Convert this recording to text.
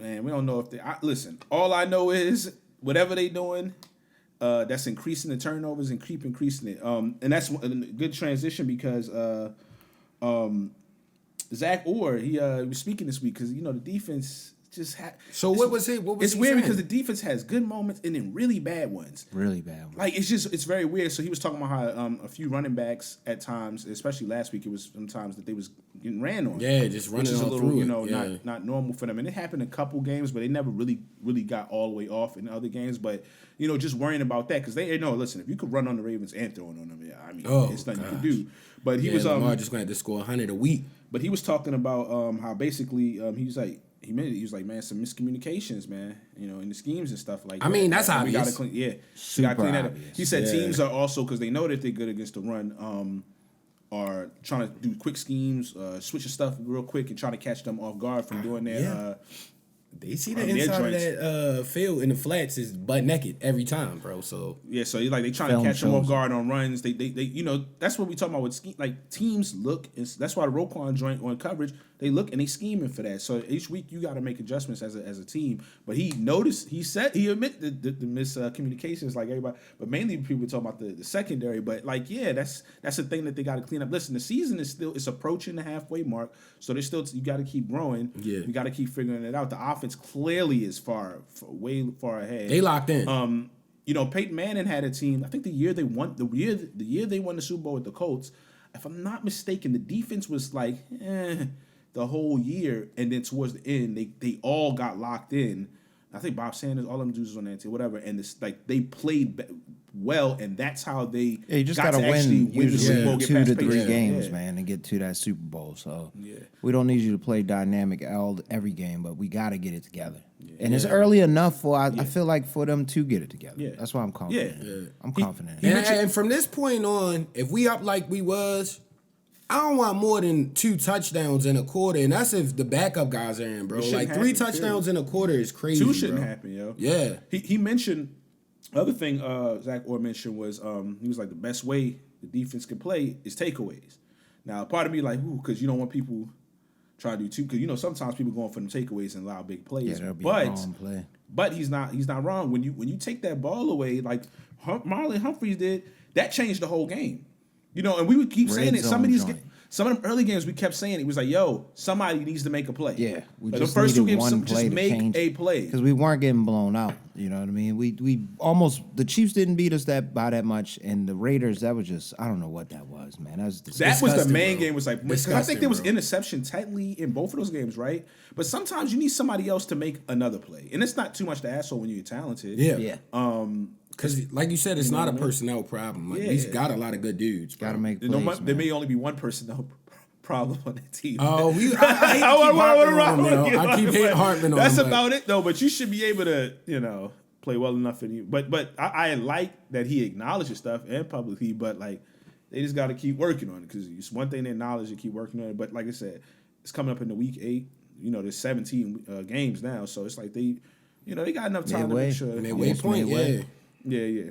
Man, we don't know if they listen. All I know is whatever they doing, that's increasing the turnovers and keep increasing it. And that's a good transition because Zach Orr, he was speaking this week because the defense just had. So what was it? What was it's he weird saying? because the defense has good moments and then really bad ones. Really bad ones. Like it's very weird. So he was talking about how a few running backs at times, especially last week, it was sometimes that they was getting ran on. Yeah, just running which is a all little, through it. not normal for them. And it happened in a couple games, but they never really got all the way off in other games. But just worrying about that because they know. Listen, if you could run on the Ravens and throw on them, it's nothing you can do. But he was Lamar just going to have to score 100 a week. But he was talking about how basically he was like. He was like, man, some miscommunications, man, in the schemes and stuff like that. I mean, that's obvious. We gotta clean that up. He said Yeah. teams are also, because they know that they're good against the run, are trying to do quick schemes, switching stuff real quick and trying to catch them off guard from doing their They see the inside of that field in the flats is butt naked every time, bro. So yeah, so they trying to catch them off guard on runs. They that's what we talking about with scheme. Like teams look, that's why the Roquan joint on coverage, they look and they scheming for that. So each week you got to make adjustments as a team. But he noticed, he admitted the miscommunications like everybody, but mainly people talking about the secondary. But that's the thing that they got to clean up. Listen, the season it's approaching the halfway mark, so there's still you got to keep growing. Yeah, you got to keep figuring it out. The offense clearly is way far ahead. They locked in. Peyton Manning had a team. I think the year they won the Super Bowl with the Colts, if I'm not mistaken, the defense was like the whole year, and then towards the end, they all got locked in. I think Bob Sanders, all them dudes was on that team, whatever, and they played well, and that's how they you just got gotta to win the Super Bowl, usually 2 to 3 games, man, and get to that Super Bowl. So we don't need you to play dynamic every game, but we got to get it together. And it's early enough I feel like for them to get it together. Yeah. That's why I'm confident. I'm confident. And from this point on, if we up like we was, I don't want more than 2 touchdowns in a quarter, and that's if the backup guys are in, bro. Like 3 touchdowns in a quarter is crazy. 2 shouldn't happen, yo. Yeah. He mentioned. Other thing Zach Orr mentioned was he was like the best way the defense can play is takeaways. Now, part of me like, because you don't want people trying to do too, because sometimes people going for them takeaways and allow big plays. Yeah, that'll be a wrong play. But he's not wrong. When you take that ball away, like Marlon Humphreys did, that changed the whole game. And we would keep saying it. Some of them early games we kept saying it was like, yo, somebody needs to make a play. Yeah, we like just the first 2 needed games, one play just to make change a play because we weren't getting blown out. You know what I mean? We almost the Chiefs didn't beat us by that much, and the Raiders that was just I don't know what that was, man. That was the main game. Was like I think there was bro. interception technically in both of those games, right? But sometimes you need somebody else to make another play, and it's not too much to ask for when you're talented. Yeah. Because, like you said, it's not a personnel problem. Like, we got a lot of good dudes. Got to make plays, there may only be one personnel problem on that team. Oh, I keep hating Hartman on That's him, about it, though. But you should be able to, play well enough. But I like that he acknowledges stuff and publicly, but, like, they just got to keep working on it because it's one thing to acknowledge and keep working on it. But, like I said, it's coming up in the week 8. There's 17 games now. So it's like they got enough time to make sure. And they waypoint, Yeah.